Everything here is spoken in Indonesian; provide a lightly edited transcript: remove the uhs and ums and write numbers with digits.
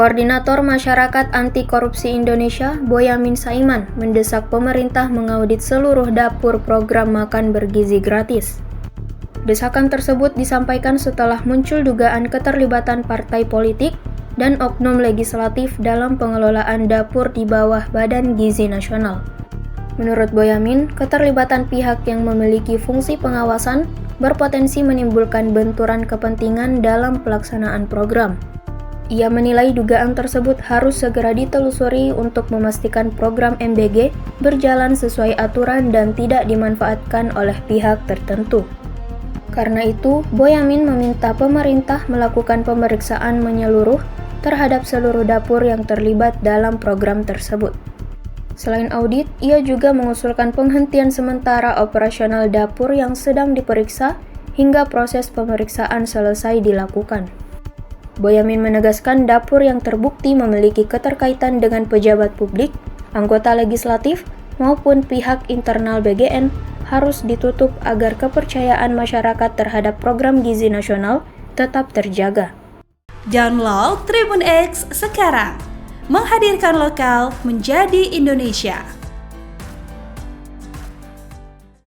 Koordinator Masyarakat Anti Korupsi Indonesia, Boyamin Saiman, mendesak pemerintah mengaudit seluruh dapur program makan bergizi gratis. Desakan tersebut disampaikan setelah muncul dugaan keterlibatan partai politik dan oknum legislatif dalam pengelolaan dapur di bawah Badan Gizi Nasional. Menurut Boyamin, keterlibatan pihak yang memiliki fungsi pengawasan berpotensi menimbulkan benturan kepentingan dalam pelaksanaan program. Ia menilai dugaan tersebut harus segera ditelusuri untuk memastikan program MBG berjalan sesuai aturan dan tidak dimanfaatkan oleh pihak tertentu. Karena itu, Boyamin meminta pemerintah melakukan pemeriksaan menyeluruh terhadap seluruh dapur yang terlibat dalam program tersebut. Selain audit, ia juga mengusulkan penghentian sementara operasional dapur yang sedang diperiksa hingga proses pemeriksaan selesai dilakukan. Boyamin menegaskan dapur yang terbukti memiliki keterkaitan dengan pejabat publik, anggota legislatif, maupun pihak internal BGN harus ditutup agar kepercayaan masyarakat terhadap program gizi nasional tetap terjaga. Download Tribun X sekarang, menghadirkan lokal menjadi Indonesia.